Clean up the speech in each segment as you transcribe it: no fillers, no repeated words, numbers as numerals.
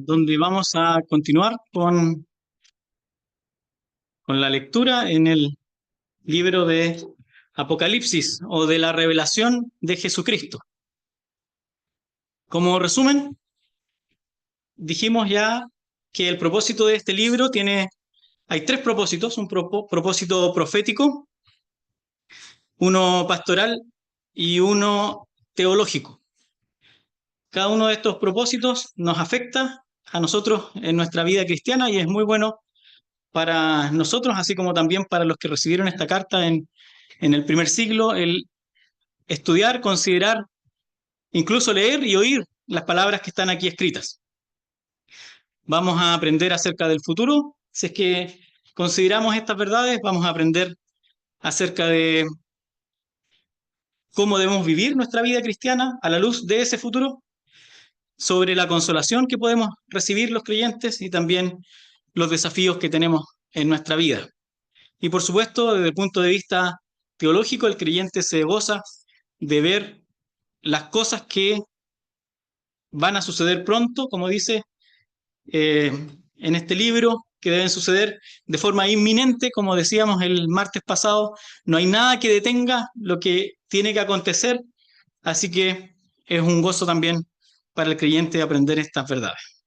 donde vamos a continuar con la lectura en el libro de Apocalipsis o de la revelación de Jesucristo. Como resumen, dijimos ya que el propósito de este libro hay tres propósitos: un propósito profético, uno pastoral y uno teológico. Cada uno de estos propósitos nos afecta a nosotros en nuestra vida cristiana y es muy bueno para nosotros, así como también para los que recibieron esta carta en el primer siglo, el estudiar, considerar, incluso leer y oír las palabras que están aquí escritas. Vamos a aprender acerca del futuro. Si es que consideramos estas verdades, vamos a aprender acerca de cómo debemos vivir nuestra vida cristiana a la luz de ese futuro, sobre la consolación que podemos recibir los creyentes y también los desafíos que tenemos en nuestra vida. Y por supuesto, desde el punto de vista teológico, el creyente se goza de ver las cosas que van a suceder pronto, como dice eh, en este libro, que deben suceder de forma inminente, como decíamos el martes pasado. No hay nada que detenga lo que tiene que acontecer, así que es un gozo también para el creyente aprender estas verdades.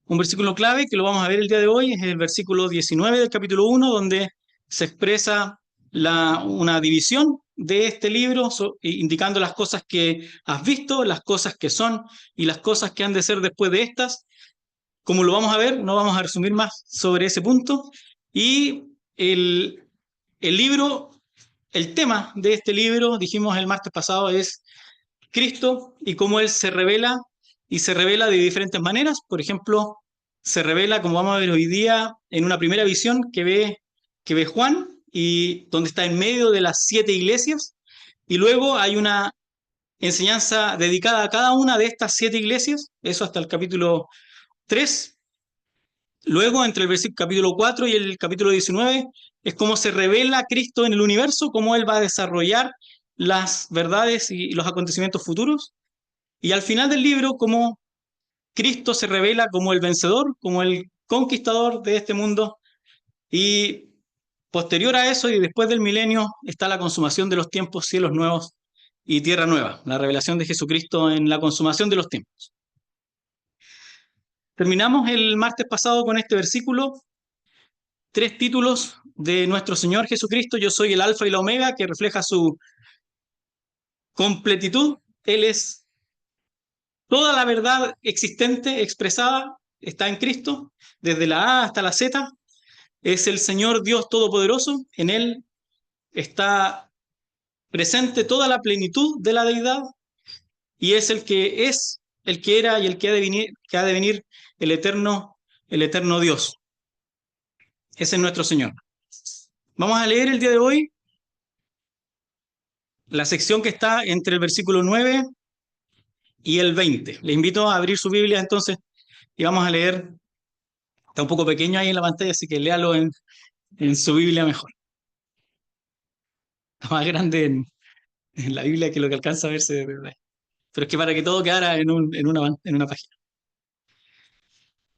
Un versículo clave que lo vamos a ver el día de hoy es el versículo 19 del capítulo 1, donde se expresa una división de este libro, indicando las cosas que has visto, las cosas que son y las cosas que han de ser después de estas. Como lo vamos a ver, no vamos a resumir más sobre ese punto. Y el libro, el tema de este libro, dijimos el martes pasado, es Cristo y cómo Él se revela, y se revela de diferentes maneras. Por ejemplo, se revela, como vamos a ver hoy día, en una primera visión que ve Juan, y donde está en medio de las 7 iglesias, y luego hay una enseñanza dedicada a cada una de estas 7 iglesias, eso hasta el capítulo 3. Luego, entre el capítulo 4 y el capítulo 19, es cómo se revela Cristo en el universo, cómo Él va a desarrollar las verdades y los acontecimientos futuros. Y al final del libro, cómo Cristo se revela como el vencedor, como el conquistador de este mundo. Y posterior a eso y después del milenio está la consumación de los tiempos, cielos nuevos y tierra nueva, la revelación de Jesucristo en la consumación de los tiempos. Terminamos el martes pasado con este versículo, 3 títulos de nuestro Señor Jesucristo: yo soy el Alfa y la Omega, que refleja su completitud. Él es toda la verdad existente, expresada, está en Cristo, desde la A hasta la Z. Es el Señor Dios Todopoderoso. En Él está presente toda la plenitud de la deidad, y es, el que era y el que ha de venir, el eterno Dios. Ese es nuestro Señor. Vamos a leer el día de hoy la sección que está entre el versículo 9 y el 20. Les invito a abrir su Biblia entonces y vamos a leer. Está un poco pequeño ahí en la pantalla, así que léalo en su Biblia mejor. Está más grande en la Biblia que lo que alcanza a verse de verdad. Pero es que para que todo quedara en una página.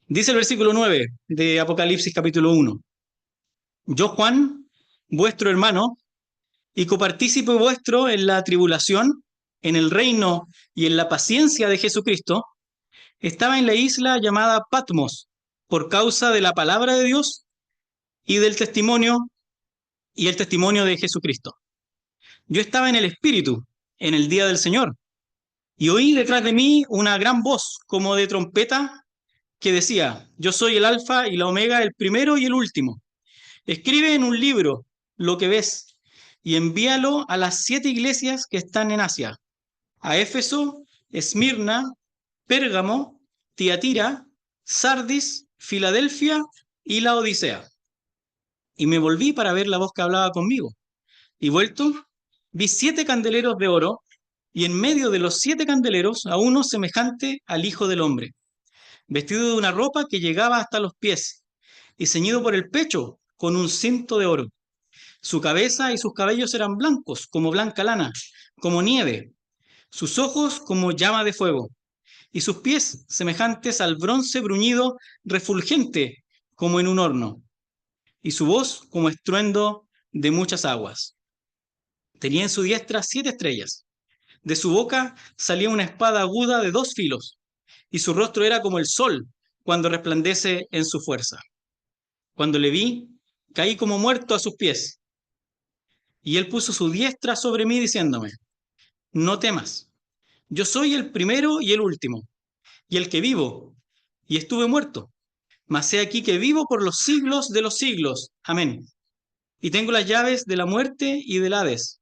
Dice el versículo 9 de Apocalipsis capítulo 1. Yo, Juan, vuestro hermano, y copartícipe vuestro en la tribulación, en el reino y en la paciencia de Jesucristo, estaba en la isla llamada Patmos, por causa de la palabra de Dios y del testimonio, y el testimonio de Jesucristo. Yo estaba en el Espíritu, en el día del Señor, y oí detrás de mí una gran voz, como de trompeta, que decía: yo soy el Alfa y la Omega, el primero y el último. Escribe en un libro lo que ves, y envíalo a las 7 iglesias que están en Asia: a Éfeso, Esmirna, Pérgamo, Tiatira, Sardis, Filadelfia y la Odisea. Y me volví para ver la voz que hablaba conmigo. Y vuelto, vi 7 candeleros de oro, y en medio de los 7 candeleros a uno semejante al Hijo del Hombre, vestido de una ropa que llegaba hasta los pies, y ceñido por el pecho con un cinto de oro. Su cabeza y sus cabellos eran blancos, como blanca lana, como nieve, sus ojos como llama de fuego, y sus pies semejantes al bronce bruñido, refulgente como en un horno, y su voz como estruendo de muchas aguas. Tenía en su diestra 7 estrellas. De su boca salía una espada aguda de 2 filos, y su rostro era como el sol cuando resplandece en su fuerza. Cuando le vi, caí como muerto a sus pies, y él puso su diestra sobre mí diciéndome, no temas, yo soy el primero y el último, y el que vivo, y estuve muerto, mas he aquí que vivo por los siglos de los siglos. Amén. Y tengo las llaves de la muerte y del Hades.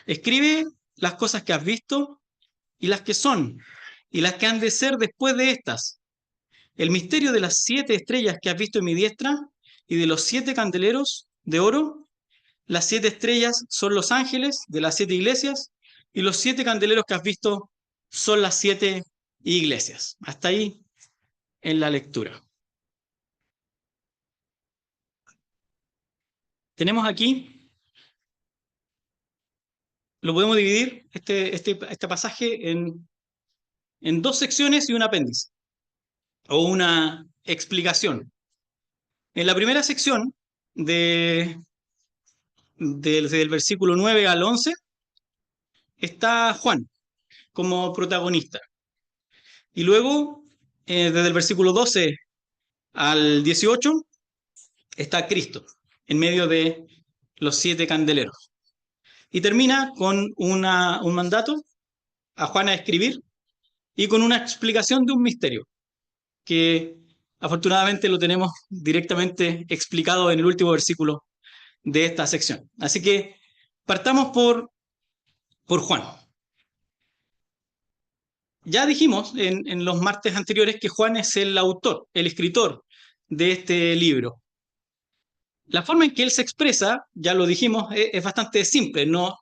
Escribe las cosas que has visto y las que son, y las que han de ser después de estas. El misterio de las 7 estrellas que has visto en mi diestra y de los 7 candeleros de oro. Las 7 estrellas son los ángeles de las 7 iglesias y los 7 candeleros que has visto son las 7 iglesias. Hasta ahí en la lectura. Tenemos aquí, lo podemos dividir, este pasaje en 2 secciones y un apéndice, o una explicación. En la primera sección, del versículo 9 al 11, está Juan como protagonista. Y luego, desde el versículo 12 al 18, está Cristo en medio de los 7 candeleros. Y termina con un mandato a Juan a escribir y con una explicación de un misterio que afortunadamente lo tenemos directamente explicado en el último versículo de esta sección. Así que partamos por Juan. Ya dijimos en los martes anteriores que Juan es el autor, el escritor de este libro. La forma en que él se expresa, ya lo dijimos, es bastante simple, no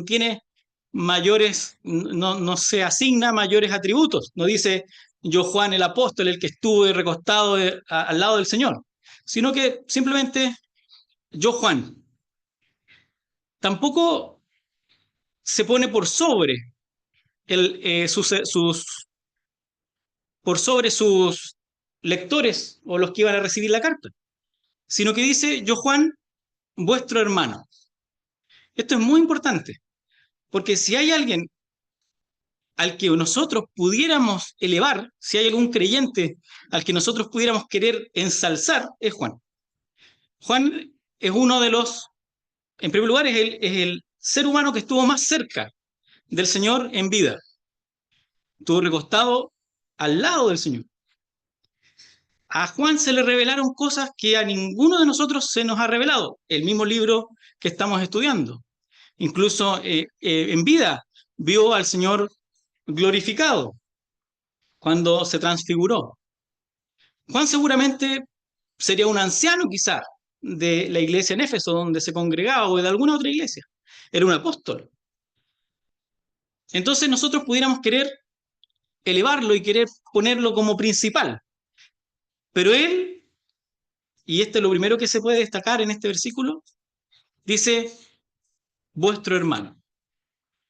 tiene mayores, no se asigna mayores atributos, no dice yo Juan el apóstol, el que estuve recostado al lado del Señor, sino que simplemente yo Juan. Tampoco se pone por sobre el, por sobre sus lectores o los que iban a recibir la carta, sino que dice yo Juan, vuestro hermano. Esto es muy importante, porque si hay alguien al que nosotros pudiéramos elevar, si hay algún creyente al que nosotros pudiéramos querer ensalzar, es Juan. Juan es uno de los, en primer lugar, es el ser humano que estuvo más cerca del Señor en vida. Estuvo recostado al lado del Señor. A Juan se le revelaron cosas que a ninguno de nosotros se nos ha revelado. El mismo libro que estamos estudiando. Incluso en vida vio al Señor glorificado cuando se transfiguró. Juan seguramente sería un anciano quizá de la iglesia en Éfeso donde se congregaba o de alguna otra iglesia. Era un apóstol. Entonces nosotros pudiéramos querer elevarlo y querer ponerlo como principal. Pero él, y esto es lo primero que se puede destacar en este versículo, dice, vuestro hermano.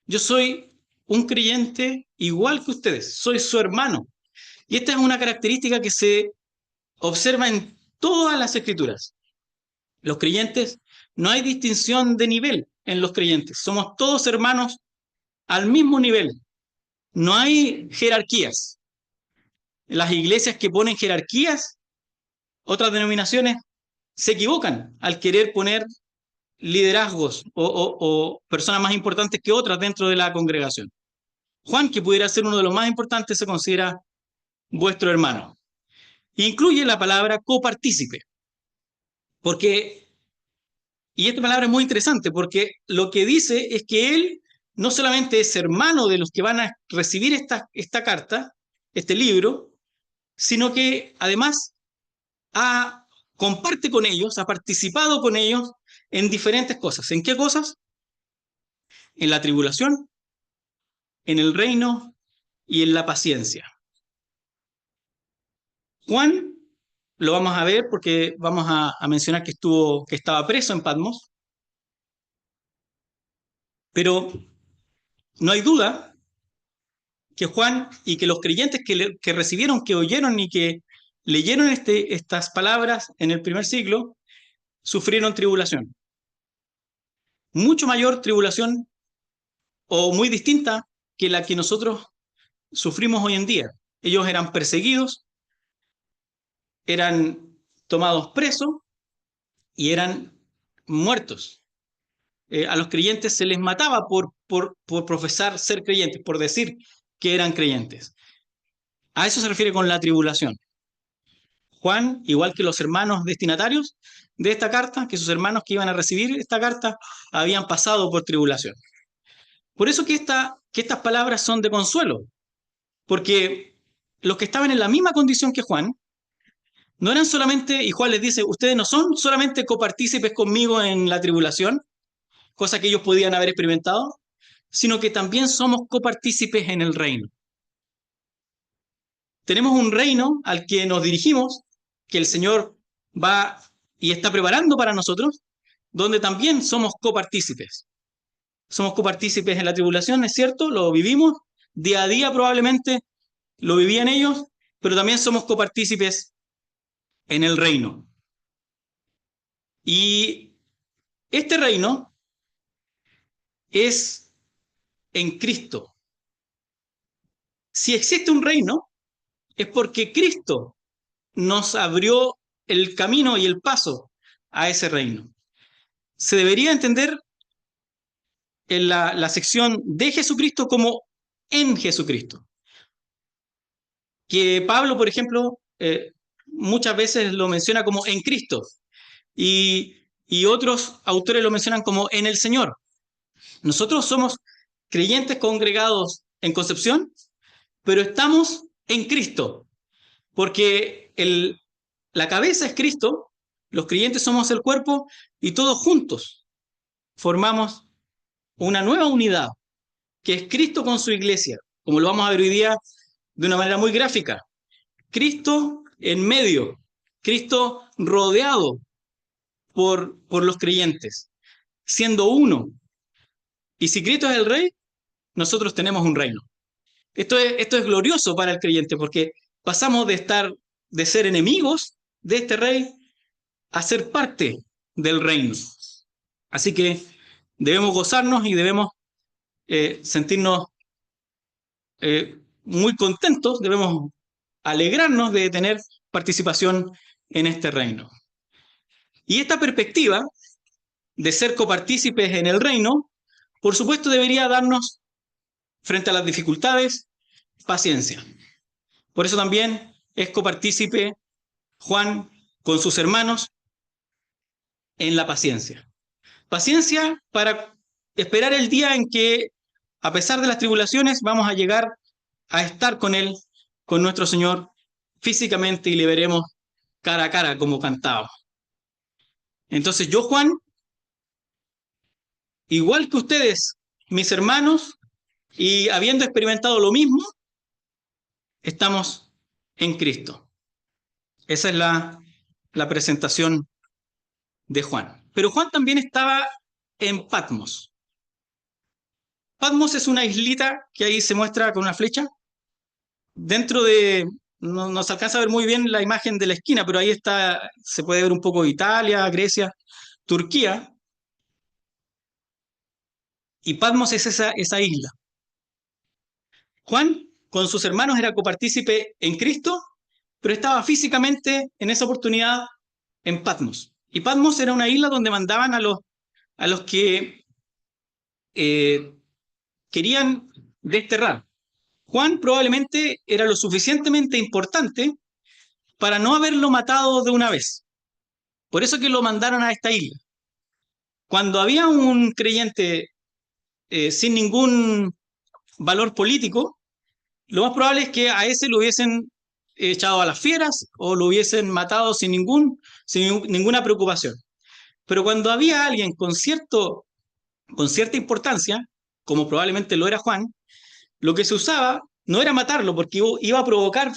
Yo soy un creyente igual que ustedes, soy su hermano. Y esta es una característica que se observa en todas las escrituras. Los creyentes, no hay distinción de nivel en los creyentes, somos todos hermanos al mismo nivel, no hay jerarquías. Las iglesias que ponen jerarquías, otras denominaciones, se equivocan al querer poner liderazgos o personas más importantes que otras dentro de la congregación. Juan, que pudiera ser uno de los más importantes, se considera vuestro hermano. Incluye la palabra copartícipe, porque, y esta palabra es muy interesante, porque lo que dice es que él no solamente es hermano de los que van a recibir esta carta, este libro, sino que además comparte con ellos, ha participado con ellos en diferentes cosas. ¿En qué cosas? En la tribulación, en el reino y en la paciencia. Juan, lo vamos a ver porque vamos a mencionar que estaba preso en Patmos, pero no hay duda que Juan y que los creyentes que recibieron, que oyeron y que leyeron estas palabras en el primer siglo, sufrieron tribulación. Mucho mayor tribulación o muy distinta que la que nosotros sufrimos hoy en día. Ellos eran perseguidos, eran tomados presos y eran muertos. A los creyentes se les mataba por profesar ser creyentes, por decir que eran creyentes. A eso se refiere con la tribulación. Juan, igual que los hermanos destinatarios de esta carta, que sus hermanos que iban a recibir esta carta, habían pasado por tribulación. Por eso que estas palabras son de consuelo, porque los que estaban en la misma condición que Juan, no eran solamente, y Juan les dice, ustedes no son solamente copartícipes conmigo en la tribulación, cosa que ellos podían haber experimentado, sino que también somos copartícipes en el reino. Tenemos un reino al que nos dirigimos, que el Señor va y está preparando para nosotros, donde también somos copartícipes. Somos copartícipes en la tribulación, es cierto, lo vivimos día a día probablemente, lo vivían ellos, pero también somos copartícipes en el reino. Y este reino es en Cristo. Si existe un reino, es porque Cristo nos abrió el camino y el paso a ese reino. Se debería entender en la sección de Jesucristo como en Jesucristo. Que Pablo, por ejemplo, muchas veces lo menciona como en Cristo y otros autores lo mencionan como en el Señor. Nosotros somos creyentes congregados en Concepción, pero estamos en Cristo, porque la cabeza es Cristo, los creyentes somos el cuerpo y todos juntos formamos una nueva unidad, que es Cristo con su iglesia, como lo vamos a ver hoy día de una manera muy gráfica. Cristo en medio, Cristo rodeado por los creyentes, siendo uno. Y si Cristo es el rey, nosotros tenemos un reino. Esto es glorioso para el creyente, porque pasamos de ser enemigos de este rey a ser parte del reino. Así que debemos gozarnos y debemos sentirnos muy contentos, debemos alegrarnos de tener participación en este reino. Y esta perspectiva de ser copartícipes en el reino, por supuesto, debería darnos, frente a las dificultades, paciencia. Por eso también es copartícipe Juan con sus hermanos en la paciencia. Paciencia para esperar el día en que, a pesar de las tribulaciones, vamos a llegar a estar con Él, con nuestro Señor, físicamente y le veremos cara a cara como cantaba. Entonces yo, Juan, igual que ustedes, mis hermanos, y habiendo experimentado lo mismo, estamos en Cristo. Esa es la presentación de Juan. Pero Juan también estaba en Patmos. Patmos es una islita que ahí se muestra con una flecha. Dentro de, no se alcanza a ver muy bien la imagen de la esquina, pero ahí está, se puede ver un poco Italia, Grecia, Turquía. Y Patmos es esa isla. Juan, con sus hermanos, era copartícipe en Cristo, pero estaba físicamente en esa oportunidad en Patmos. Y Patmos era una isla donde mandaban a los que querían desterrar. Juan probablemente era lo suficientemente importante para no haberlo matado de una vez. Por eso que lo mandaron a esta isla. Cuando había un creyente sin ningún valor político, lo más probable es que a ese lo hubiesen echado a las fieras o lo hubiesen matado sin ninguna preocupación. Pero cuando había alguien con cierta importancia, como probablemente lo era Juan, lo que se usaba no era matarlo, porque iba a provocar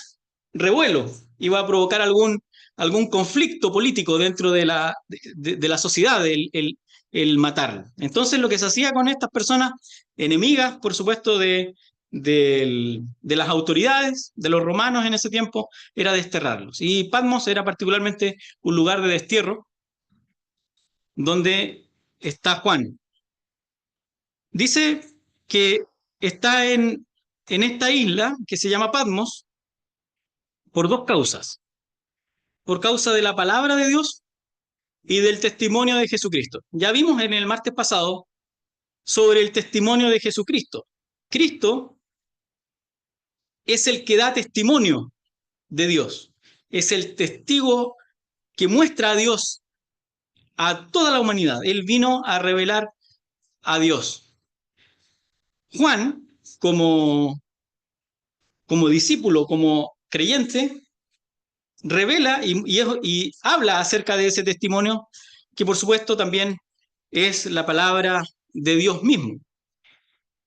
revuelo, iba a provocar algún conflicto político dentro de la sociedad, el matarlo. Entonces lo que se hacía con estas personas, enemigas, por supuesto, de de las autoridades, de los romanos en ese tiempo, era desterrarlos. Y Patmos era particularmente un lugar de destierro donde está Juan. Dice que está en esta isla que se llama Patmos por dos causas. Por causa de la palabra de Dios y del testimonio de Jesucristo. Ya vimos en el martes pasado sobre el testimonio de Jesucristo. Cristo es el que da testimonio de Dios. Es el testigo que muestra a Dios a toda la humanidad. Él vino a revelar a Dios. Juan, como discípulo, como creyente, revela y habla acerca de ese testimonio, que por supuesto también es la palabra de Dios mismo.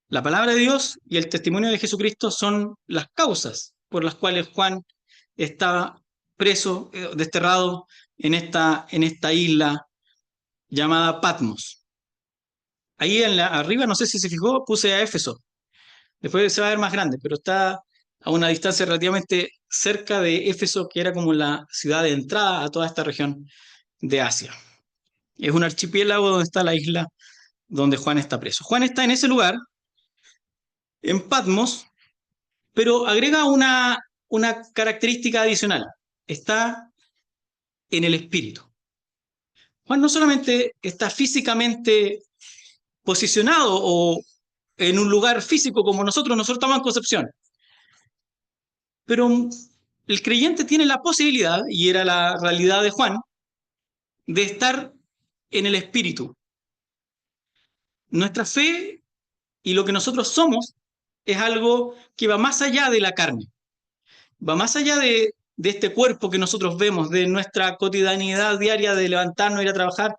La palabra de Dios y el testimonio de Jesucristo son las causas por las cuales Juan está preso, desterrado en esta isla llamada Patmos. Ahí arriba, no sé si se fijó, puse a Éfeso. Después se va a ver más grande, pero está a una distancia relativamente cerca de Éfeso, que era como la ciudad de entrada a toda esta región de Asia. Es un archipiélago donde está la isla donde Juan está preso. Juan está en ese lugar, en Patmos, pero agrega una característica adicional. Está en el espíritu. Juan no solamente está físicamente posicionado o en un lugar físico como nosotros estamos en Concepción, pero el creyente tiene la posibilidad, y era la realidad de Juan, de estar en el espíritu. Nuestra fe y lo que nosotros somos es algo que va más allá de la carne, va más allá de este cuerpo que nosotros vemos, de nuestra cotidianidad diaria de levantarnos, ir a trabajar.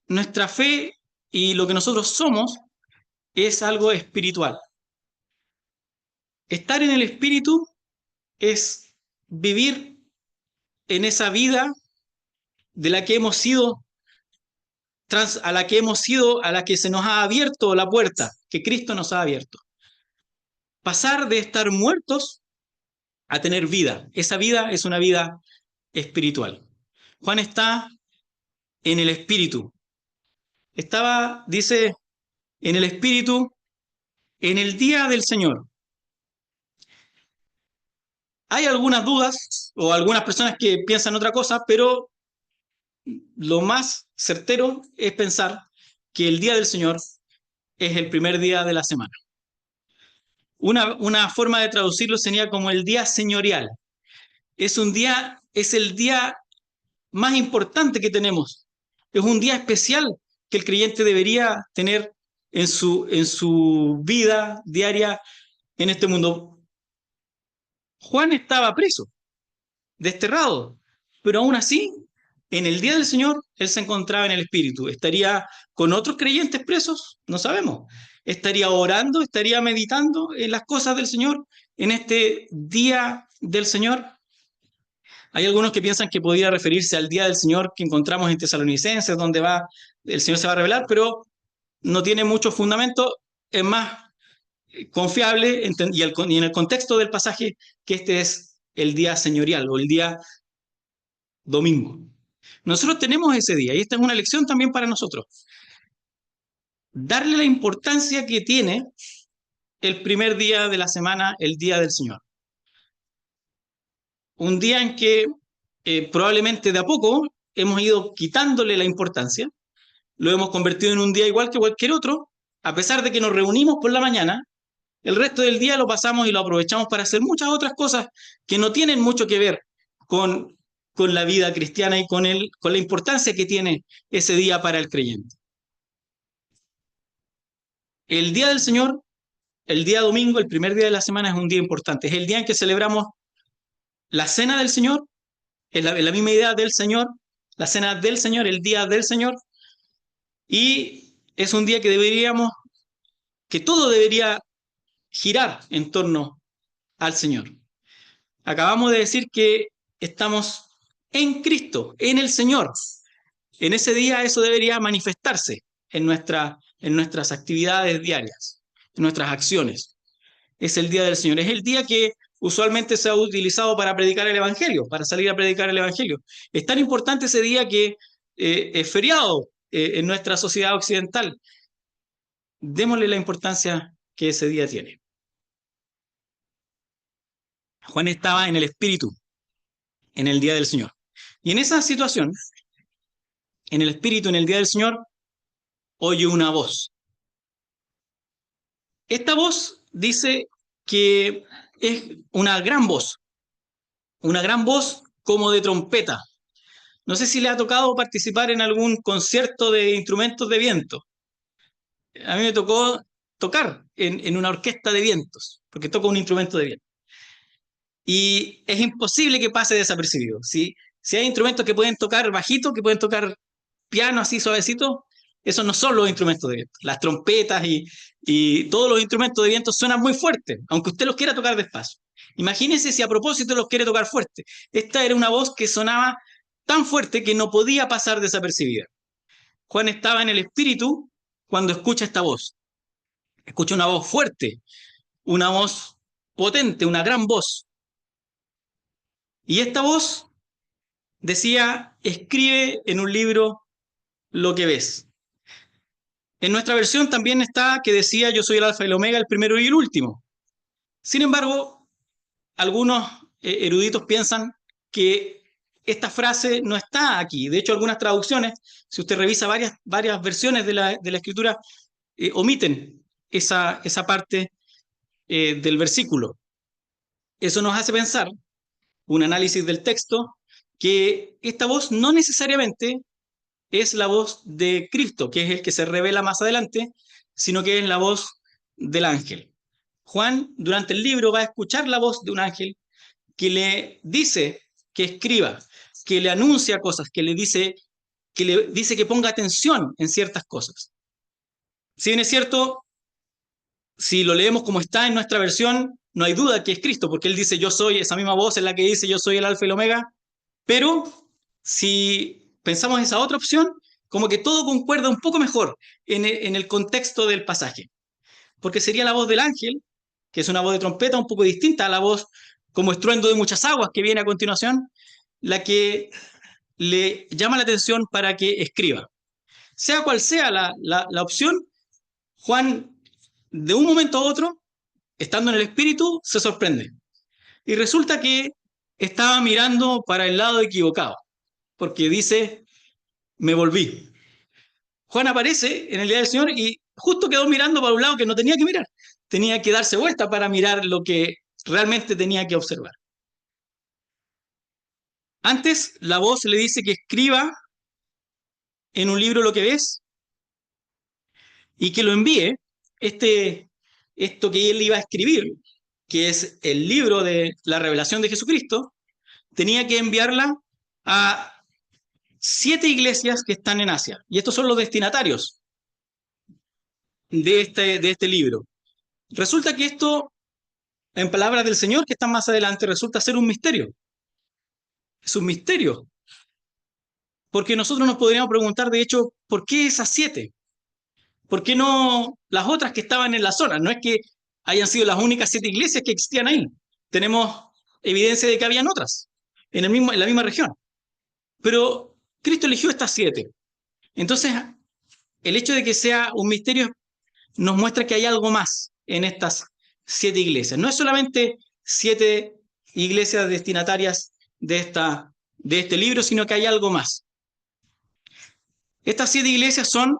Nuestra fe y lo que nosotros somos es algo espiritual. Estar en el espíritu es vivir en esa vida de la que hemos sido, a la que se nos ha abierto la puerta, que Cristo nos ha abierto. Pasar de estar muertos a tener vida. Esa vida es una vida espiritual. Juan está en el espíritu. Estaba, dice, en el espíritu en el día del Señor. Hay algunas dudas o algunas personas que piensan otra cosa, pero lo más certero es pensar que el día del Señor es el primer día de la semana. Una forma de traducirlo sería como el día señorial. Es el día más importante que tenemos. Es un día especial que el creyente debería tener en su vida diaria en este mundo. Juan estaba preso, desterrado, pero aún así, en el día del Señor, él se encontraba en el Espíritu. ¿Estaría con otros creyentes presos? No sabemos. ¿Estaría orando? ¿Estaría meditando en las cosas del Señor en este día del Señor? Hay algunos que piensan que podría referirse al día del Señor que encontramos en Tesalonicenses, donde el Señor se va a revelar, pero no tiene mucho fundamento. Es más confiable y en el contexto del pasaje que este es el día señorial o el día domingo. Nosotros tenemos ese día y esta es una lección también para nosotros. Darle la importancia que tiene el primer día de la semana, el día del Señor. Un día en que probablemente de a poco hemos ido quitándole la importancia, lo hemos convertido en un día igual que cualquier otro, a pesar de que nos reunimos por la mañana, el resto del día lo pasamos y lo aprovechamos para hacer muchas otras cosas que no tienen mucho que ver con la vida cristiana y con la importancia que tiene ese día para el creyente. El día del Señor, el día domingo, el primer día de la semana, es un día importante. Es el día en que celebramos la cena del Señor, es la misma idea del Señor, la cena del Señor, el día del Señor, y es un día que todo debería girar en torno al Señor. Acabamos de decir que estamos en Cristo, en el Señor. En ese día eso debería manifestarse en nuestras actividades diarias, en nuestras acciones. es el día del Señor. Es el día que usualmente se ha utilizado para predicar el Evangelio, para salir a predicar el Evangelio. Es tan importante ese día que es feriado en nuestra sociedad occidental. Démosle la importancia que ese día tiene. Juan estaba en el Espíritu en el día del Señor. Y en esa situación, en el Espíritu, en el día del Señor, oye una voz. Esta voz dice que es una gran voz como de trompeta. No sé si le ha tocado participar en algún concierto de instrumentos de viento. A mí me tocó tocar en una orquesta de vientos, porque toco un instrumento de viento. Y es imposible que pase desapercibido. Si hay instrumentos que pueden tocar bajito, que pueden tocar piano así suavecito, esos no son los instrumentos de viento. Las trompetas y todos los instrumentos de viento suenan muy fuertes, aunque usted los quiera tocar despacio. Imagínese si a propósito los quiere tocar fuerte. Esta era una voz que sonaba tan fuerte que no podía pasar desapercibida. Juan estaba en el espíritu cuando escucha esta voz. Escucha una voz fuerte, una voz potente, una gran voz. Y esta voz decía, escribe en un libro lo que ves. En nuestra versión también está que decía, yo soy el alfa y el omega, el primero y el último. Sin embargo, algunos eruditos piensan que esta frase no está aquí. De hecho, algunas traducciones, si usted revisa varias versiones de la escritura, omiten esa parte del versículo. Eso nos hace pensar, un análisis del texto, que esta voz no necesariamente es la voz de Cristo, que es el que se revela más adelante, sino que es la voz del ángel. Juan, durante el libro, va a escuchar la voz de un ángel que le dice que escriba, que le anuncia cosas, que le dice que ponga atención en ciertas cosas. Si bien es cierto, si lo leemos como está en nuestra versión, no hay duda que es Cristo, porque él dice, yo soy, esa misma voz es la que dice, yo soy el alfa y el omega, pero si pensamos esa otra opción, como que todo concuerda un poco mejor en el contexto del pasaje, porque sería la voz del ángel, que es una voz de trompeta un poco distinta a la voz como estruendo de muchas aguas que viene a continuación, la que le llama la atención para que escriba. Sea cual sea la opción, Juan, de un momento a otro, estando en el espíritu, se sorprende. Y resulta que estaba mirando para el lado equivocado, porque dice, me volví. Juan aparece en el día del Señor y justo quedó mirando para un lado que no tenía que mirar. Tenía que darse vuelta para mirar lo que realmente tenía que observar. Antes, la voz le dice que escriba en un libro lo que ves y que lo envíe. Esto que él iba a escribir, que es el libro de la revelación de Jesucristo, tenía que enviarla a 7 iglesias que están en Asia. Y estos son los destinatarios de este libro. Resulta que esto, en palabras del Señor, que están más adelante, resulta ser un misterio. Es un misterio. Porque nosotros nos podríamos preguntar, de hecho, ¿por qué esas 7? ¿Por qué no las otras que estaban en la zona? No es que hayan sido las únicas 7 iglesias que existían ahí. Tenemos evidencia de que habían otras en la misma región. Pero Cristo eligió estas 7. Entonces, el hecho de que sea un misterio nos muestra que hay algo más en estas 7 iglesias. No es solamente 7 iglesias destinatarias de este libro, sino que hay algo más. Estas 7 iglesias son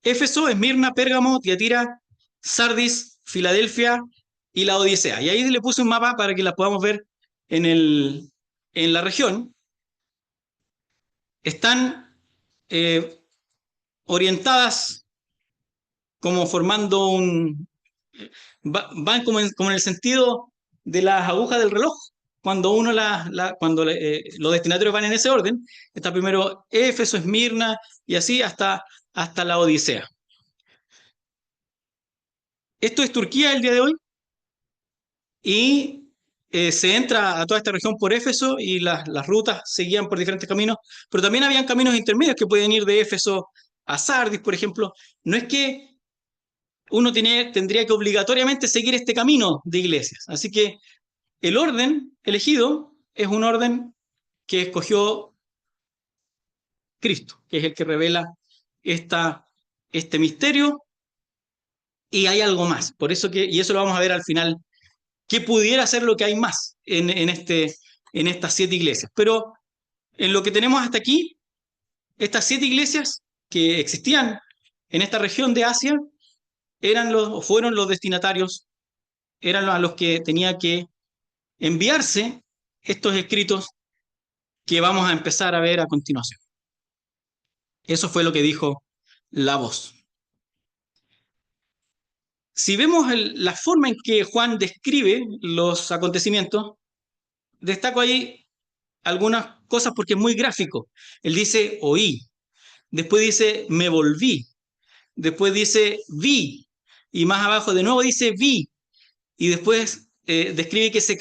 Éfeso, Esmirna, Pérgamo, Tiatira, Sardis, Filadelfia y la Odisea. Y ahí le puse un mapa para que las podamos ver en la región. Están orientadas como formando van como en el sentido de las agujas del reloj. Cuando los destinatarios van en ese orden, está primero Éfeso, Esmirna y así hasta la Odisea. Esto es Turquía el día de hoy y se entra a toda esta región por Éfeso y las rutas seguían por diferentes caminos, pero también habían caminos intermedios que pueden ir de Éfeso a Sardis, por ejemplo. No es que uno tendría que obligatoriamente seguir este camino de iglesias. Así que el orden elegido es un orden que escogió Cristo, que es el que revela este misterio, y hay algo más. Por eso y eso lo vamos a ver al final, que pudiera ser lo que hay más en estas 7 iglesias. Pero en lo que tenemos hasta aquí, estas 7 iglesias que existían en esta región de Asia fueron los destinatarios, eran a los que tenía que enviarse estos escritos que vamos a empezar a ver a continuación. Eso fue lo que dijo la voz. Si vemos la forma en que Juan describe los acontecimientos, destaco ahí algunas cosas porque es muy gráfico. Él dice, oí, después dice, me volví, después dice, vi, y más abajo de nuevo dice, vi, y después describe que se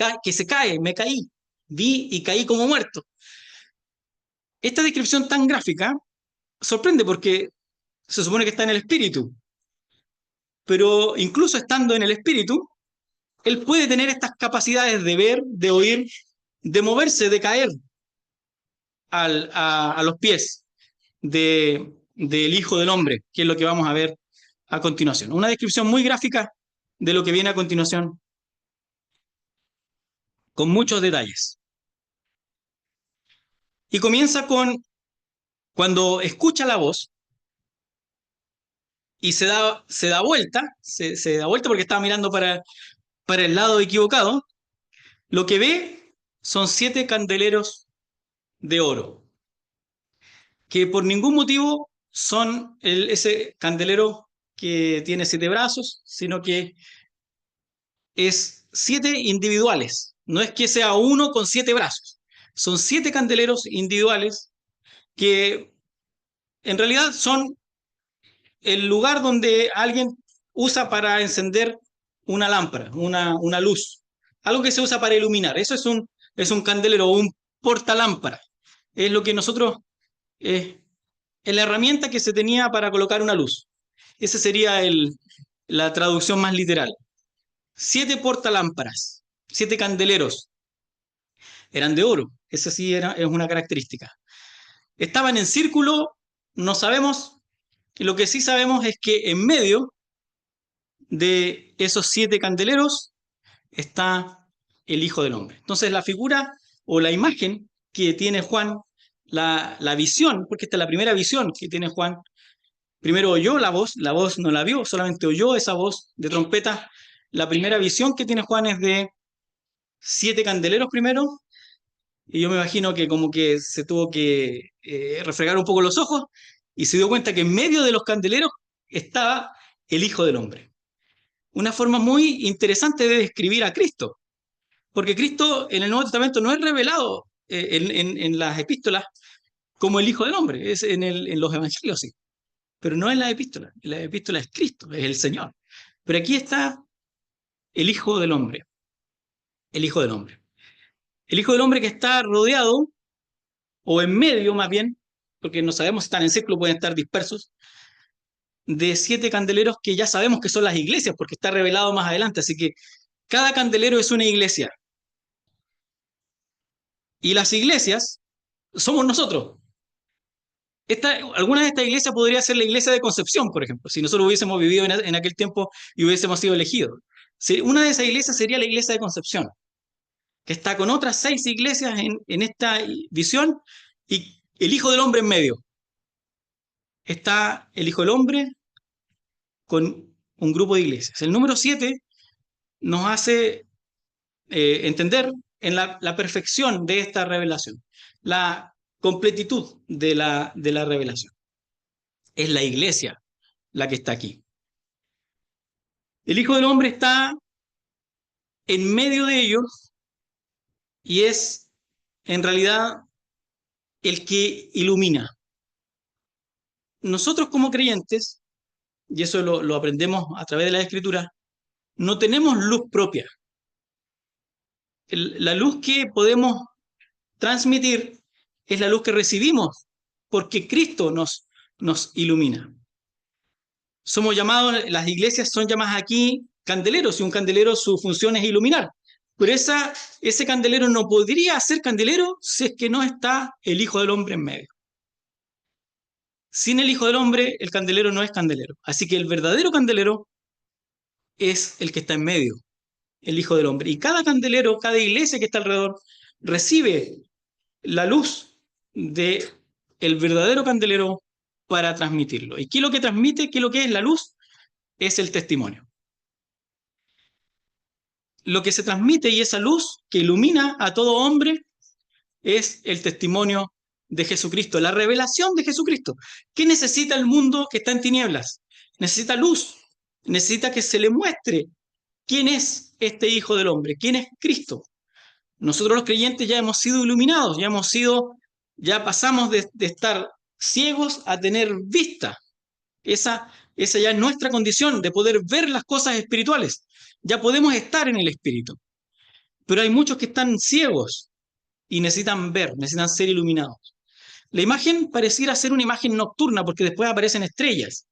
cae, me caí, vi y caí como muerto. Esta descripción tan gráfica sorprende porque se supone que está en el espíritu, pero incluso estando en el espíritu, él puede tener estas capacidades de ver, de oír, de moverse, de caer a los pies del Hijo del Hombre, que es lo que vamos a ver a continuación. Una descripción muy gráfica de lo que viene a continuación, con muchos detalles. Y comienza con cuando escucha la voz y se da vuelta, se da vuelta porque estaba mirando para el lado equivocado, lo que ve son 7 candeleros de oro, que por ningún motivo son ese candelero que tiene 7 brazos, sino que es 7 individuales. No es que sea uno con 7 brazos. Son 7 candeleros individuales que en realidad son el lugar donde alguien usa para encender una lámpara, una luz. Algo que se usa para iluminar. Eso es un candelero o un portalámpara. Es lo que nosotros... es la herramienta que se tenía para colocar una luz. Esa sería la traducción más literal. 7 portalámparas, 7 candeleros, eran de oro. Esa sí es una característica. Estaban en círculo, no sabemos, lo que sí sabemos es que en medio de esos 7 candeleros está el Hijo del Hombre. Entonces la figura o la imagen que tiene Juan, la visión, porque esta es la primera visión que tiene Juan. Primero oyó la voz no la vio, solamente oyó esa voz de trompeta. La primera visión que tiene Juan es de 7 candeleros primero, y yo me imagino que como que se tuvo que refregar un poco los ojos y se dio cuenta que en medio de los candeleros estaba el Hijo del Hombre. Una forma muy interesante de describir a Cristo, porque Cristo en el Nuevo Testamento no es revelado en las epístolas como el Hijo del Hombre, es en los evangelios sí, pero no en la epístola es Cristo, es el Señor. Pero aquí está el Hijo del Hombre, el Hijo del Hombre. El Hijo del Hombre que está rodeado, o en medio más bien, porque no sabemos si están en círculo, pueden estar dispersos, de 7 candeleros que ya sabemos que son las iglesias, porque está revelado más adelante. Así que cada candelero es una iglesia. Y las iglesias somos nosotros. Alguna de estas iglesias podría ser la iglesia de Concepción, por ejemplo, si nosotros hubiésemos vivido en aquel tiempo y hubiésemos sido elegidos. Una de esas iglesias sería la iglesia de Concepción, que está con otras 6 iglesias en esta visión, y el Hijo del Hombre en medio. Está el Hijo del Hombre con un grupo de iglesias. El número 7 nos hace entender en la perfección de esta revelación, la completitud de la revelación. Es la iglesia la que está aquí. El Hijo del Hombre está en medio de ellos y es en realidad el que ilumina. Nosotros como creyentes, y eso lo aprendemos a través de la Escritura, no tenemos luz propia. La luz que podemos transmitir es la luz que recibimos porque Cristo nos ilumina. Somos llamados, las iglesias son llamadas aquí candeleros, y un candelero su función es iluminar. Pero ese candelero no podría ser candelero si es que no está el Hijo del Hombre en medio. Sin el Hijo del Hombre, el candelero no es candelero. Así que el verdadero candelero es el que está en medio, el Hijo del Hombre. Y cada candelero, cada iglesia que está alrededor, recibe la luz de el verdadero candelero para transmitirlo. ¿Y qué es lo que transmite? ¿Qué es lo que es la luz? Es el testimonio. Lo que se transmite y esa luz que ilumina a todo hombre es el testimonio de Jesucristo, la revelación de Jesucristo. ¿Qué necesita el mundo que está en tinieblas? Necesita luz, necesita que se le muestre quién es este Hijo del Hombre, quién es Cristo. Nosotros los creyentes ya hemos sido iluminados, ya pasamos de estar ciegos a tener vista. Esa ya es nuestra condición de poder ver las cosas espirituales. Ya podemos estar en el Espíritu. Pero hay muchos que están ciegos y necesitan ver, necesitan ser iluminados. La imagen pareciera ser una imagen nocturna porque después aparecen estrellas.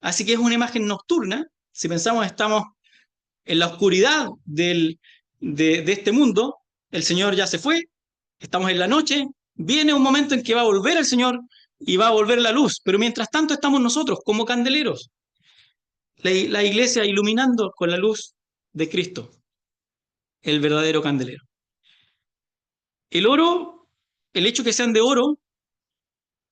Así que es una imagen nocturna. Si pensamos estamos en la oscuridad de este mundo, el Señor ya se fue, estamos en la noche, viene un momento en que va a volver el Señor y va a volver la luz, pero mientras tanto estamos nosotros como candeleros, la iglesia iluminando con la luz de Cristo, el verdadero candelero. El oro, el hecho que sean de oro,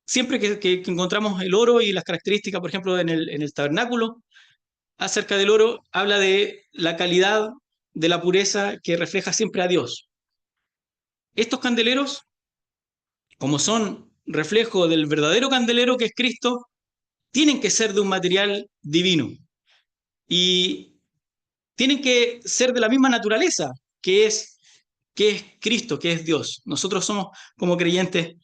siempre que encontramos el oro y las características, por ejemplo, en el tabernáculo, acerca del oro, habla de la calidad, de la pureza que refleja siempre a Dios. Estos candeleros, como son reflejo del verdadero candelero que es Cristo, tienen que ser de un material divino y tienen que ser de la misma naturaleza que es Cristo, que es Dios. Nosotros somos como creyentes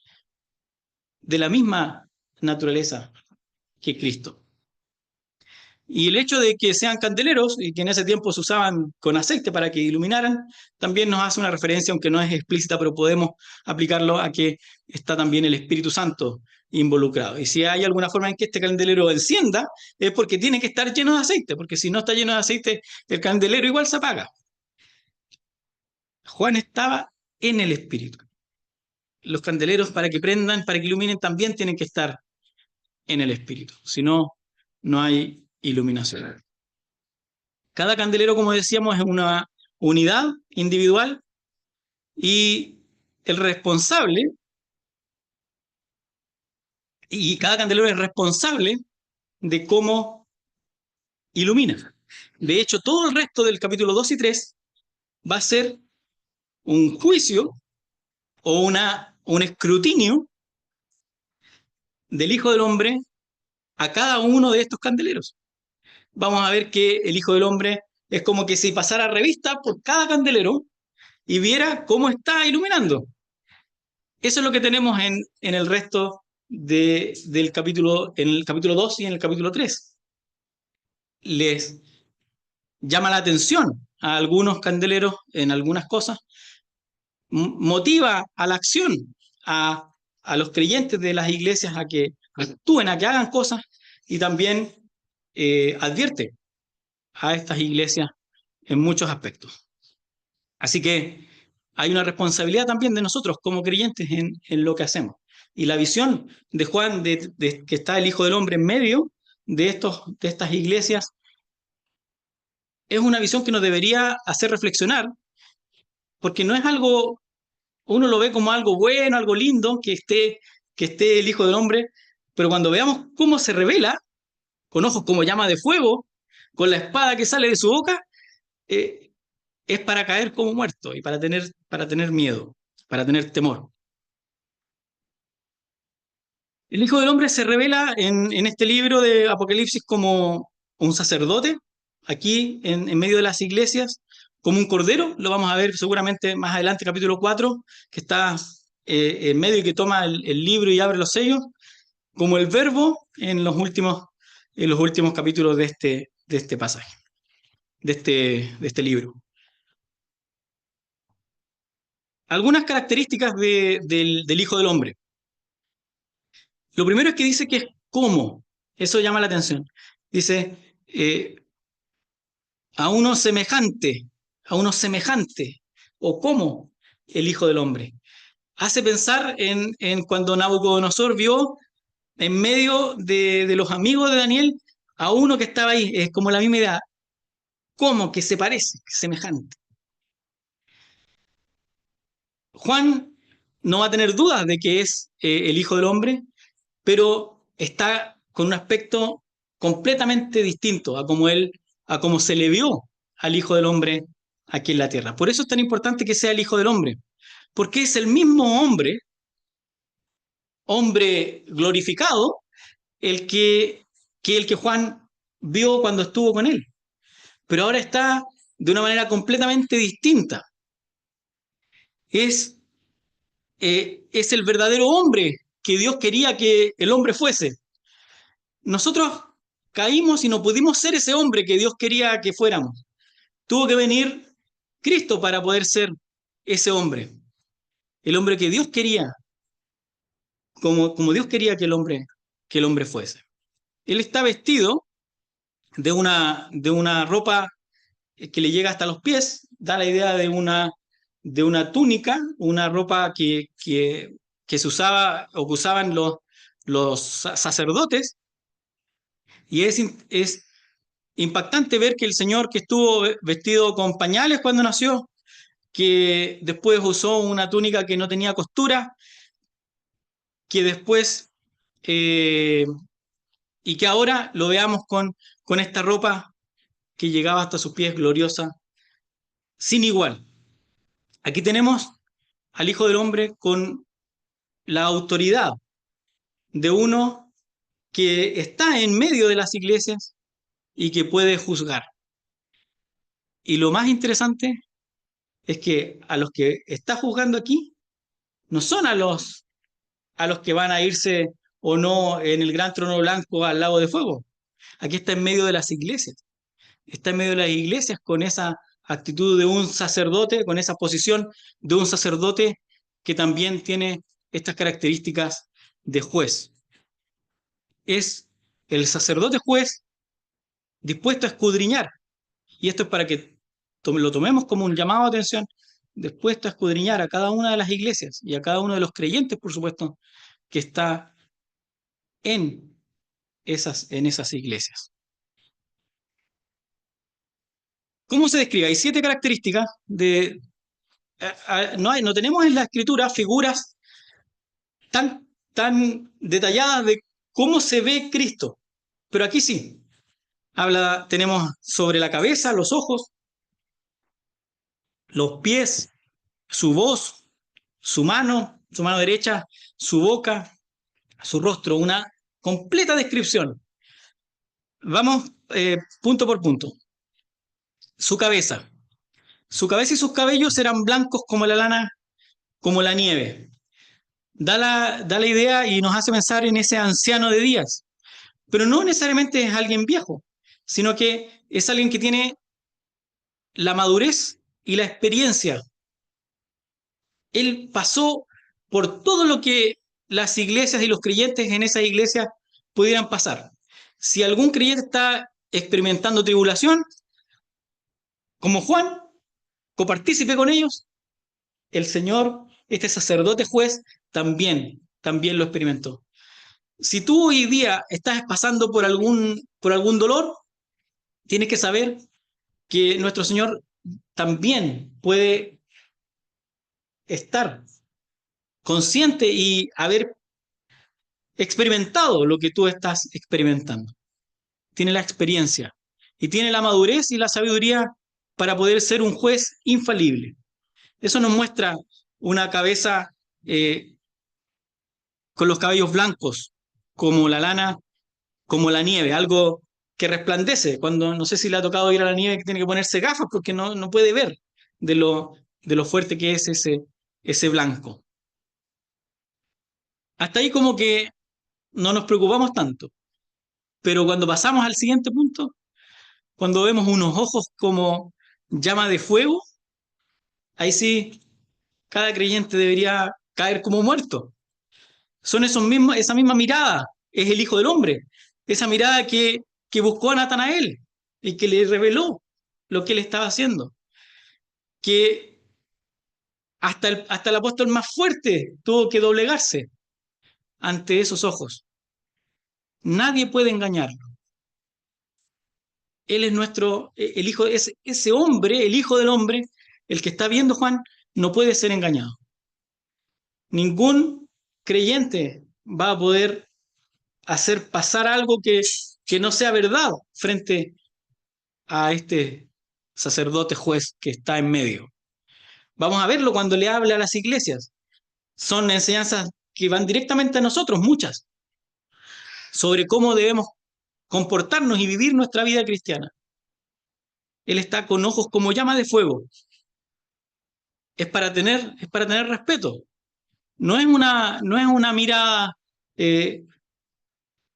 de la misma naturaleza que Cristo. Y el hecho de que sean candeleros y que en ese tiempo se usaban con aceite para que iluminaran, también nos hace una referencia, aunque no es explícita, pero podemos aplicarlo a que está también el Espíritu Santo involucrado. Y si hay alguna forma en que este candelero encienda, es porque tiene que estar lleno de aceite, porque si no está lleno de aceite, el candelero igual se apaga. Juan estaba en el Espíritu. Los candeleros para que prendan, para que iluminen, también tienen que estar en el Espíritu. Si no, no hay iluminación. Cada candelero, como decíamos, es una unidad individual y el responsable, y cada candelero es responsable de cómo ilumina. De hecho, todo el resto del capítulo 2 y 3 va a ser un juicio o un escrutinio del Hijo del Hombre a cada uno de estos candeleros. Vamos a ver que el Hijo del Hombre es como que si pasara revista por cada candelero y viera cómo está iluminando. Eso es lo que tenemos en el resto del capítulo, en el capítulo 2 y en el capítulo 3. Les llama la atención a algunos candeleros en algunas cosas, motiva a la acción a los creyentes de las iglesias a que actúen, a que hagan cosas, y también advierte a estas iglesias en muchos aspectos. Así que hay una responsabilidad también de nosotros como creyentes en lo que hacemos. Y la visión de Juan, de que está el Hijo del Hombre en medio de estas iglesias, es una visión que nos debería hacer reflexionar, porque no es algo, uno lo ve como algo bueno, algo lindo, que esté el Hijo del Hombre, pero cuando veamos cómo se revela, con ojos como llama de fuego, con la espada que sale de su boca, eh, es para caer como muerto y para tener miedo, para tener temor. El Hijo del Hombre se revela en este libro de Apocalipsis como un sacerdote, aquí en medio de las iglesias, como un cordero. Lo vamos a ver seguramente más adelante, capítulo 4, que está en medio y que toma el libro y abre los sellos, como el verbo en los últimos capítulos de este pasaje, de este libro. Algunas características del Hijo del Hombre. Lo primero es que dice que es como, eso llama la atención. Dice, a uno semejante, o como el Hijo del Hombre. Hace pensar en cuando Nabucodonosor vio en medio de los amigos de Daniel a uno que estaba ahí, es como la misma idea, como que se parece, semejante. Juan no va a tener dudas de que es el Hijo del Hombre, pero está con un aspecto completamente distinto a como se le vio al Hijo del Hombre aquí en la tierra. Por eso es tan importante que sea el Hijo del Hombre, porque es el mismo hombre, hombre glorificado, el el que Juan vio cuando estuvo con él. Pero ahora está de una manera completamente distinta. Es, es el verdadero hombre que Dios quería que el hombre fuese. Nosotros caímos y no pudimos ser ese hombre que Dios quería que fuéramos. Tuvo que venir Cristo para poder ser ese hombre. El hombre que Dios quería, como Dios quería que el hombre fuese. Él está vestido de una ropa que le llega hasta los pies, da la idea de una túnica, una ropa que se usaba o que usaban los sacerdotes, y es impactante ver que el Señor que estuvo vestido con pañales cuando nació, que después usó una túnica que no tenía costura, que después eh, y que ahora lo veamos con esta ropa que llegaba hasta sus pies gloriosa, sin igual. Aquí tenemos al Hijo del Hombre con la autoridad de uno que está en medio de las iglesias y que puede juzgar. Y lo más interesante es que a los que está juzgando aquí no son a los que van a irse o no en el gran trono blanco al lago de fuego. Aquí está en medio de las iglesias. Está en medio de las iglesias con esa actitud de un sacerdote, con esa posición de un sacerdote que también tiene estas características de juez. Es el sacerdote juez dispuesto a escudriñar, y esto es para que lo tomemos como un llamado de atención, dispuesto a escudriñar a cada una de las iglesias y a cada uno de los creyentes, por supuesto, que está en en esas iglesias. ¿Cómo se describe? Hay 7 características de... no tenemos en la escritura figuras tan detalladas de cómo se ve Cristo, pero aquí sí. Tenemos sobre la cabeza, los ojos, los pies, su voz, su mano derecha, su boca, su rostro, una completa descripción. Vamos punto por punto. Su cabeza. Su cabeza y sus cabellos eran blancos como la lana, como la nieve. Da la idea y nos hace pensar en ese anciano de días. Pero no necesariamente es alguien viejo, sino que es alguien que tiene la madurez y la experiencia. Él pasó por todo lo que las iglesias y los creyentes en esa iglesia pudieran pasar. Si algún creyente está experimentando tribulación, como Juan, copartícipe con ellos, el Señor, este sacerdote juez, también lo experimentó. Si tú hoy día estás pasando por algún dolor, tienes que saber que nuestro Señor también puede estar consciente y haber experimentado lo que tú estás experimentando. Tiene la experiencia y tiene la madurez y la sabiduría para poder ser un juez infalible. Eso nos muestra una cabeza con los cabellos blancos, como la lana, como la nieve, algo que resplandece. Cuando no sé si le ha tocado ir a la nieve, que tiene que ponerse gafas porque no puede ver de lo fuerte que es ese blanco. Hasta ahí como que no nos preocupamos tanto, pero cuando pasamos al siguiente punto, cuando vemos unos ojos como llama de fuego, ahí sí cada creyente debería caer como muerto. Son esa misma mirada, es el Hijo del Hombre, esa mirada que que buscó a Natanael y que le reveló lo que él estaba haciendo. Que hasta el apóstol más fuerte tuvo que doblegarse ante esos ojos. Nadie puede engañarlo. Él es el hijo, ese hombre, el hijo del hombre, el que está viendo Juan, no puede ser engañado. Ningún creyente va a poder hacer pasar algo que no sea verdad frente a este sacerdote juez que está en medio. Vamos a verlo cuando le habla a las iglesias. Son enseñanzas que van directamente a nosotros, muchas, sobre cómo debemos comportarnos y vivir nuestra vida cristiana. Él está con ojos como llama de fuego. Es para tener respeto. No es una mirada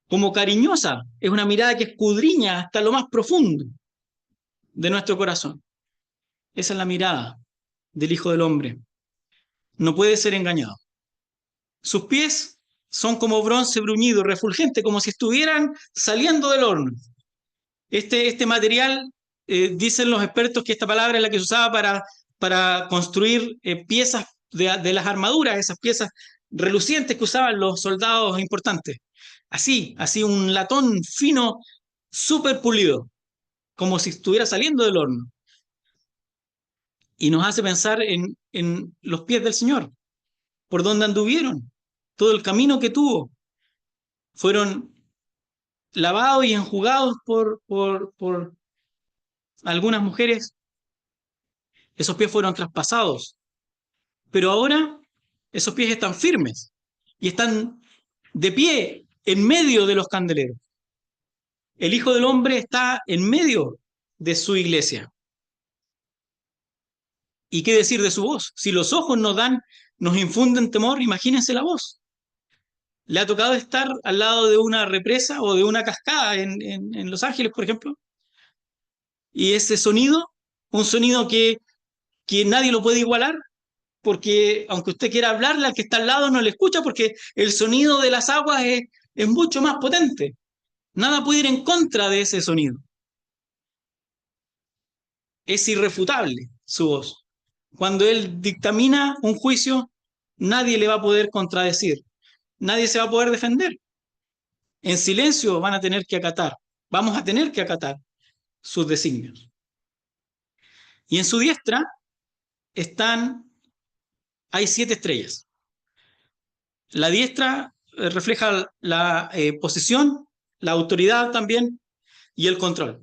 como cariñosa, es una mirada que escudriña hasta lo más profundo de nuestro corazón. Esa es la mirada del Hijo del Hombre. No puede ser engañado. Sus pies son como bronce bruñido, refulgente, como si estuvieran saliendo del horno. Este material, dicen los expertos que esta palabra es la que se usaba para construir piezas de las armaduras, esas piezas relucientes que usaban los soldados importantes. Así un latón fino, súper pulido, como si estuviera saliendo del horno. Y nos hace pensar en los pies del Señor, por donde anduvieron, todo el camino que tuvo. Fueron lavados y enjugados por algunas mujeres. Esos pies fueron traspasados, pero ahora esos pies están firmes y están de pie en medio de los candeleros. El Hijo del Hombre está en medio de su iglesia. ¿Y qué decir de su voz? Si los ojos nos infunden temor, imagínense la voz. ¿Le ha tocado estar al lado de una represa o de una cascada en Los Ángeles, por ejemplo? Y ese sonido, un sonido que nadie lo puede igualar, porque aunque usted quiera hablarle al que está al lado, no le escucha, porque el sonido de las aguas es mucho más potente. Nada puede ir en contra de ese sonido. Es irrefutable su voz. Cuando él dictamina un juicio, nadie le va a poder contradecir. Nadie se va a poder defender. En silencio van a tener que acatar. Vamos a tener que acatar sus designios. Y en su diestra hay 7 estrellas. La diestra refleja la posesión, la autoridad también y el control.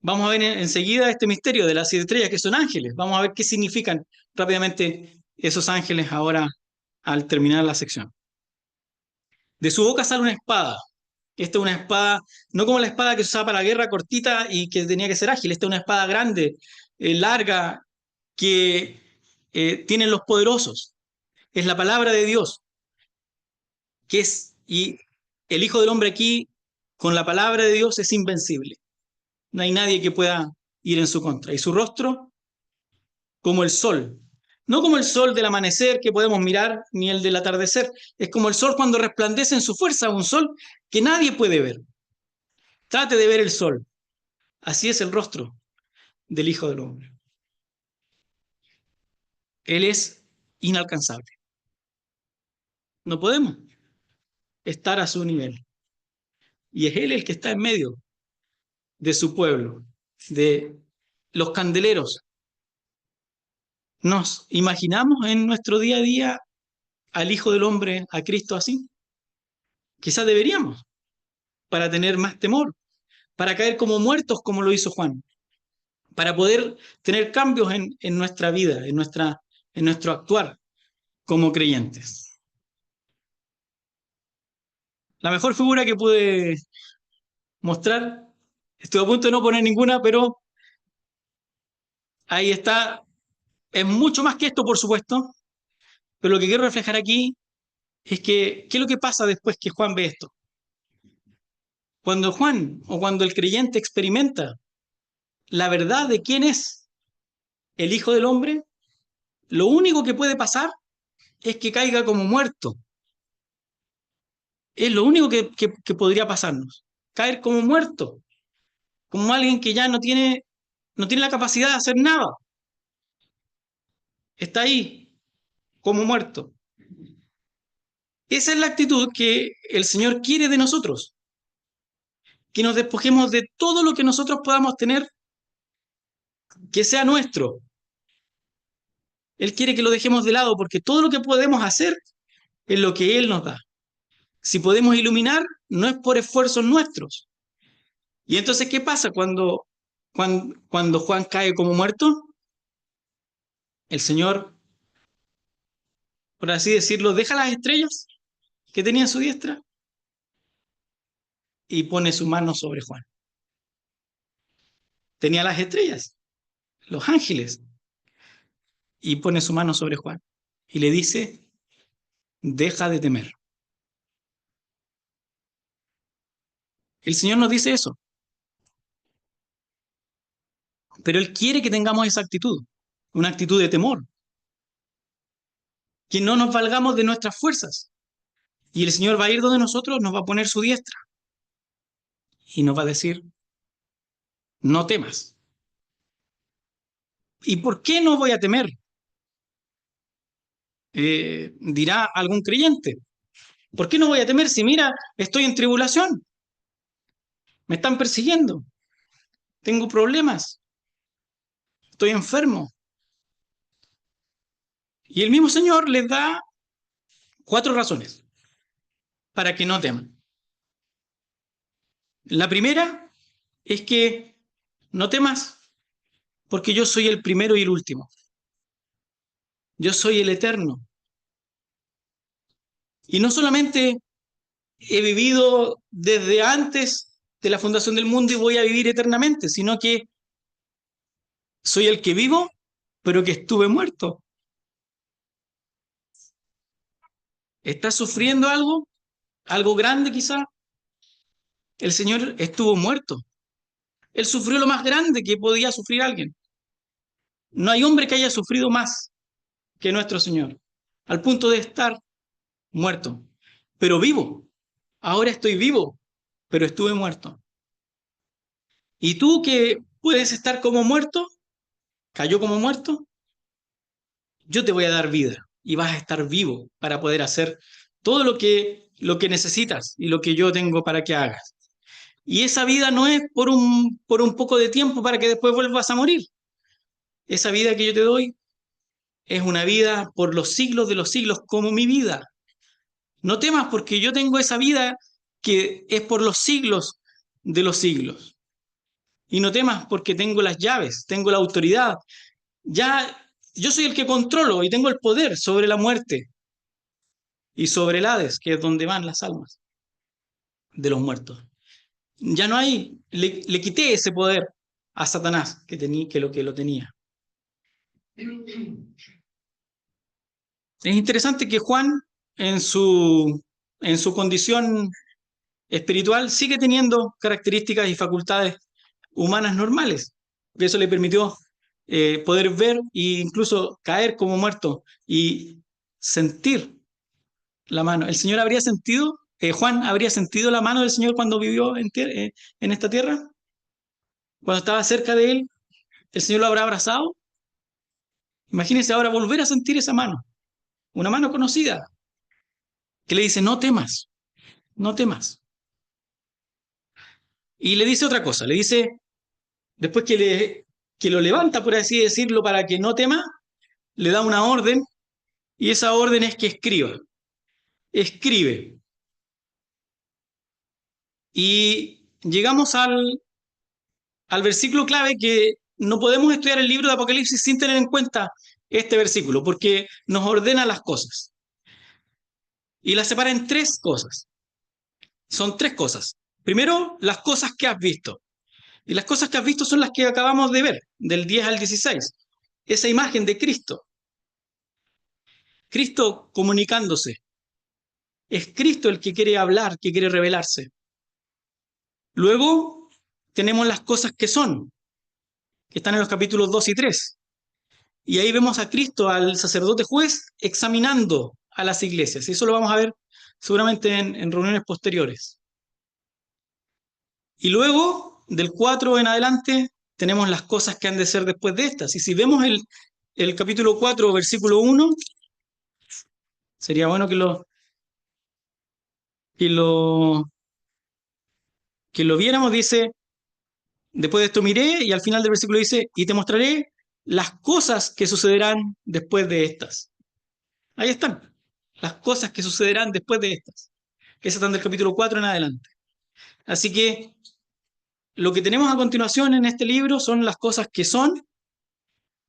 Vamos a ver enseguida este misterio de las 7 estrellas, que son ángeles. Vamos a ver qué significan rápidamente esos ángeles ahora al terminar la sección. De su boca sale una espada. Esta es una espada, no como la espada que se usaba para la guerra, cortita y que tenía que ser ágil. Esta es una espada grande, larga, que tienen los poderosos. Es la palabra de Dios. Y el Hijo del Hombre aquí, con la palabra de Dios, es invencible. No hay nadie que pueda ir en su contra. Y su rostro, como el sol. No como el sol del amanecer que podemos mirar, ni el del atardecer. Es como el sol cuando resplandece en su fuerza, un sol que nadie puede ver. Trate de ver el sol. Así es el rostro del Hijo del Hombre. Él es inalcanzable. No podemos estar a su nivel. Y es Él el que está en medio de su pueblo, de los candeleros. ¿Nos imaginamos en nuestro día a día al Hijo del Hombre, a Cristo así? Quizás deberíamos, para tener más temor, para caer como muertos como lo hizo Juan, para poder tener cambios en nuestra vida, en nuestro actuar como creyentes. La mejor figura que pude mostrar, estoy a punto de no poner ninguna, pero ahí está. Es mucho más que esto, por supuesto, pero lo que quiero reflejar aquí es que, ¿qué es lo que pasa después que Juan ve esto? Cuando Juan o cuando el creyente experimenta la verdad de quién es el Hijo del Hombre, lo único que puede pasar es que caiga como muerto. Es lo único que podría pasarnos. caer como muerto, como alguien que ya no tiene la capacidad de hacer nada. Está ahí, como muerto. Esa es la actitud que el Señor quiere de nosotros, que nos despojemos de todo lo que nosotros podamos tener, que sea nuestro. Él quiere que lo dejemos de lado porque todo lo que podemos hacer es lo que Él nos da. Si podemos iluminar, no es por esfuerzos nuestros. Y entonces, ¿qué pasa cuando Juan cae como muerto? El Señor, por así decirlo, deja las estrellas que tenía en su diestra y pone su mano sobre Juan. Tenía las estrellas, los ángeles, y pone su mano sobre Juan y le dice, deja de temer. El Señor nos dice eso, pero Él quiere que tengamos esa actitud, una actitud de temor, que no nos valgamos de nuestras fuerzas. Y el Señor va a ir donde nosotros, nos va a poner su diestra y nos va a decir, no temas. ¿Y por qué no voy a temer? Dirá algún creyente. ¿Por qué no voy a temer si mira, estoy en tribulación? Me están persiguiendo, tengo problemas, estoy enfermo. Y el mismo Señor les da 4 razones para que no teman. La primera es que no temas porque yo soy el primero y el último. Yo soy el eterno. Y no solamente he vivido desde antes de la fundación del mundo y voy a vivir eternamente, sino que soy el que vivo, pero que estuve muerto. ¿Estás sufriendo algo? ¿Algo grande quizá? El Señor estuvo muerto. Él sufrió lo más grande que podía sufrir alguien. No hay hombre que haya sufrido más que nuestro Señor, al punto de estar muerto, pero vivo. Ahora estoy vivo, pero estuve muerto. Y tú que puedes estar como muerto, cayó como muerto, yo te voy a dar vida y vas a estar vivo para poder hacer todo lo que necesitas y lo que yo tengo para que hagas. Y esa vida no es por un poco de tiempo para que después vuelvas a morir. Esa vida que yo te doy es una vida por los siglos de los siglos, como mi vida. No temas porque yo tengo esa vida que es por los siglos de los siglos. Y no temas porque tengo las llaves, tengo la autoridad. Ya yo soy el que controlo y tengo el poder sobre la muerte y sobre el Hades, que es donde van las almas de los muertos. Ya no hay, le quité ese poder a Satanás que lo tenía. Es interesante que Juan, en su condición espiritual, sigue teniendo características y facultades humanas normales. Eso le permitió poder ver e incluso caer como muerto y sentir la mano. ¿El Señor habría sentido, Juan habría sentido la mano del Señor cuando vivió en esta tierra? Cuando estaba cerca de él, ¿el Señor lo habrá abrazado? Imagínense ahora volver a sentir esa mano, una mano conocida, que le dice, no temas, no temas. Y le dice otra cosa, le dice, después que lo levanta, por así decirlo, para que no tema, le da una orden, y esa orden es que escriba. Escribe. Y llegamos al versículo clave que no podemos estudiar el libro de Apocalipsis sin tener en cuenta este versículo, porque nos ordena las cosas. Y las separa en 3 cosas. Son 3 cosas. Primero, las cosas que has visto. Y las cosas que has visto son las que acabamos de ver, del 10 al 16. Esa imagen de Cristo. Cristo comunicándose. Es Cristo el que quiere hablar, que quiere revelarse. Luego tenemos las cosas que están en los capítulos 2 y 3. Y ahí vemos a Cristo, al sacerdote juez, examinando a las iglesias. Y eso lo vamos a ver seguramente en reuniones posteriores. Y luego, del 4 en adelante, tenemos las cosas que han de ser después de estas. Y si vemos el capítulo 4, versículo 1, sería bueno que lo, que lo viéramos. Dice, después de esto miré, y al final del versículo dice, y te mostraré las cosas que sucederán después de estas. Ahí están, las cosas que sucederán después de estas. Esas están del capítulo 4 en adelante. Así que lo que tenemos a continuación en este libro son las cosas que son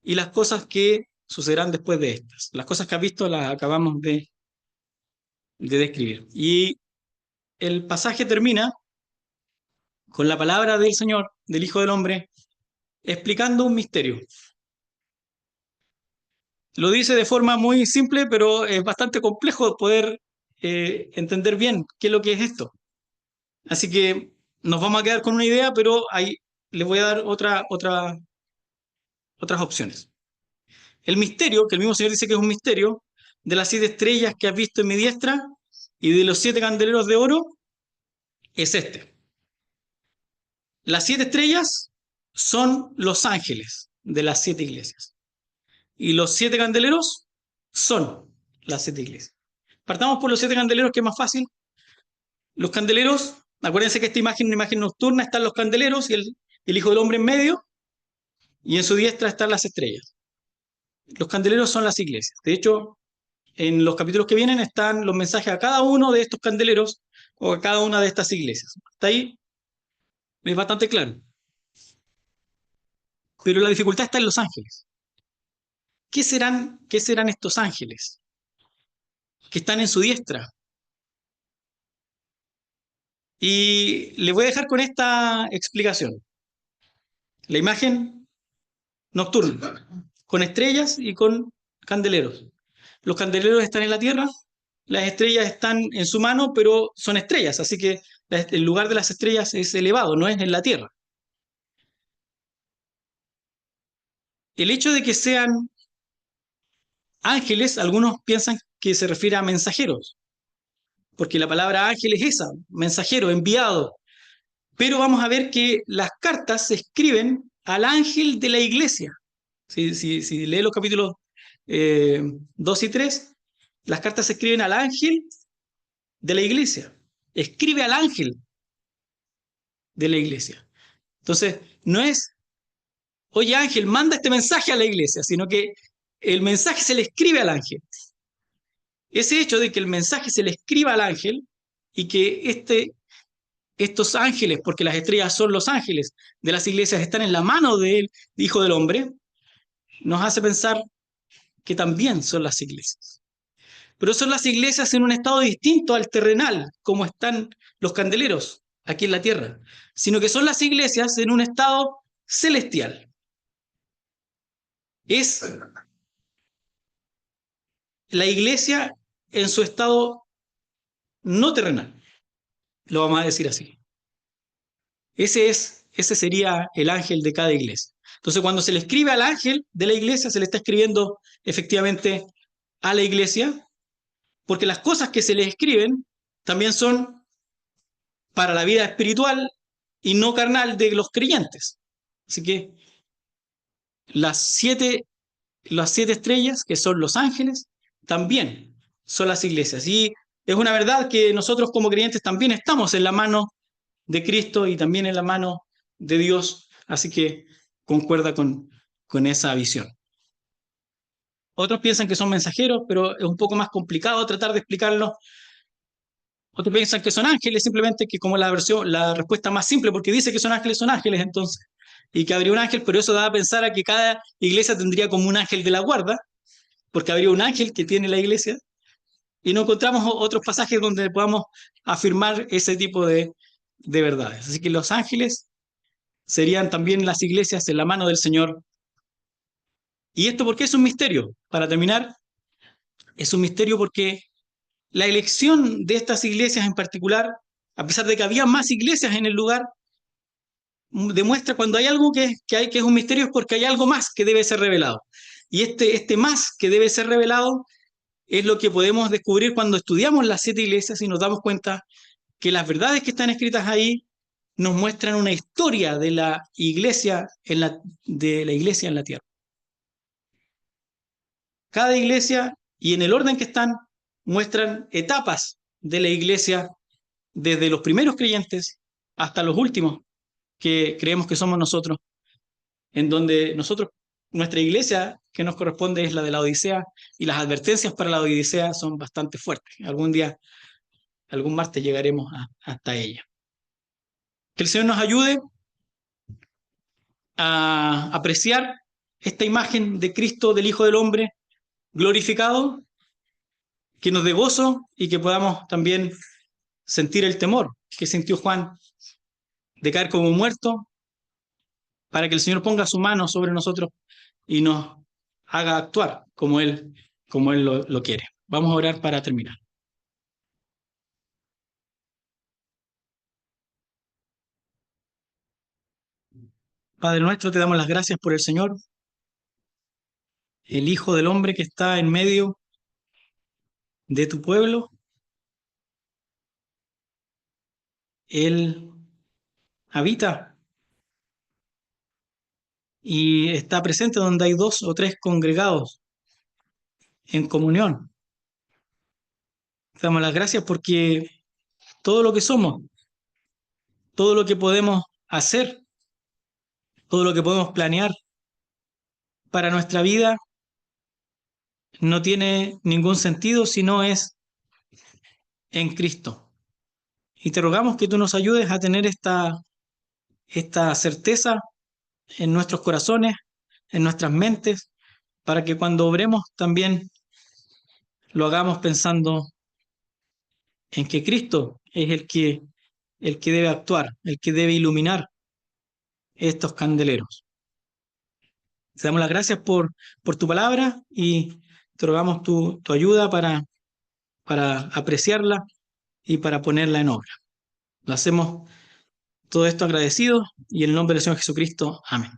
y las cosas que sucederán después de estas. Las cosas que has visto las acabamos de describir. Y el pasaje termina con la palabra del Señor, del Hijo del Hombre, explicando un misterio. Lo dice de forma muy simple, pero es bastante complejo poder entender bien qué es lo que es esto. Así que nos vamos a quedar con una idea, pero ahí les voy a dar otras opciones. El misterio, que el mismo Señor dice que es un misterio, de las 7 estrellas que has visto en mi diestra y de los 7 candeleros de oro, es este. Las 7 estrellas son los ángeles de las 7 iglesias. Y los 7 candeleros son las 7 iglesias. Partamos por los 7 candeleros, que es más fácil. Los candeleros, acuérdense que esta imagen es una imagen nocturna, están los candeleros y el Hijo del Hombre en medio, y en su diestra están las estrellas. Los candeleros son las iglesias. De hecho, en los capítulos que vienen están los mensajes a cada uno de estos candeleros o a cada una de estas iglesias. Hasta ahí es bastante claro. Pero la dificultad está en los ángeles. ¿Qué serán estos ángeles que están en su diestra? Y les voy a dejar con esta explicación. La imagen nocturna, con estrellas y con candeleros. Los candeleros están en la tierra, las estrellas están en su mano, pero son estrellas, así que el lugar de las estrellas es elevado, no es en la tierra. El hecho de que sean ángeles, algunos piensan que se refiere a mensajeros, porque la palabra ángel es esa, mensajero, enviado. Pero vamos a ver que las cartas se escriben al ángel de la iglesia. Si lee los capítulos 2 y 3, las cartas se escriben al ángel de la iglesia. Escribe al ángel de la iglesia. Entonces, no es, oye ángel, manda este mensaje a la iglesia, sino que el mensaje se le escribe al ángel. Ese hecho de que el mensaje se le escriba al ángel y que estos ángeles, porque las estrellas son los ángeles de las iglesias, están en la mano del Hijo del Hombre, nos hace pensar que también son las iglesias. Pero son las iglesias en un estado distinto al terrenal, como están los candeleros aquí en la tierra, sino que son las iglesias en un estado celestial. Es la iglesia en su estado no terrenal, lo vamos a decir así. Ese sería el ángel de cada iglesia. Entonces, cuando se le escribe al ángel de la iglesia, se le está escribiendo efectivamente a la iglesia, porque las cosas que se le escriben también son para la vida espiritual y no carnal de los creyentes. Así que las siete estrellas, que son los ángeles, también son las iglesias. Y es una verdad que nosotros como creyentes también estamos en la mano de Cristo y también en la mano de Dios. Así que concuerda con esa visión. Otros piensan que son mensajeros, pero es un poco más complicado tratar de explicarlo. Otros piensan que son ángeles, simplemente que como la respuesta más simple, porque dice que son ángeles entonces, y que habría un ángel, pero eso da a pensar a que cada iglesia tendría como un ángel de la guarda, porque habría un ángel que tiene la iglesia, y no encontramos otros pasajes donde podamos afirmar ese tipo de verdades. Así que los ángeles serían también las iglesias en la mano del Señor. ¿Y esto por qué es un misterio? Para terminar, es un misterio porque la elección de estas iglesias en particular, a pesar de que había más iglesias en el lugar, demuestra cuando hay algo que es un misterio es porque hay algo más que debe ser revelado. Y este más que debe ser revelado es lo que podemos descubrir cuando estudiamos las 7 iglesias y nos damos cuenta que las verdades que están escritas ahí nos muestran una historia de la iglesia en la tierra. Cada iglesia y en el orden que están muestran etapas de la iglesia desde los primeros creyentes hasta los últimos que creemos que somos nosotros, en donde nuestra iglesia que nos corresponde es la de la Odisea, y las advertencias para la Odisea son bastante fuertes. Algún día, algún martes llegaremos hasta ella. Que el Señor nos ayude a apreciar esta imagen de Cristo, del Hijo del Hombre, glorificado, que nos dé gozo y que podamos también sentir el temor que sintió Juan de caer como muerto, para que el Señor ponga su mano sobre nosotros y nos haga actuar como Él lo quiere. Vamos a orar para terminar. Padre nuestro, te damos las gracias por el Señor, el Hijo del Hombre que está en medio de tu pueblo. Él habita y está presente donde hay dos o tres congregados en comunión. Te damos las gracias porque todo lo que somos, todo lo que podemos hacer, todo lo que podemos planear para nuestra vida no tiene ningún sentido si no es en Cristo. Y te rogamos que tú nos ayudes a tener esta certeza en nuestros corazones, en nuestras mentes, para que cuando obremos también lo hagamos pensando en que Cristo es el que debe actuar, el que debe iluminar estos candeleros. Te damos las gracias por tu palabra y te rogamos tu ayuda para apreciarla y para ponerla en obra. Lo hacemos todo esto agradecidos y en el nombre del Señor Jesucristo. Amén.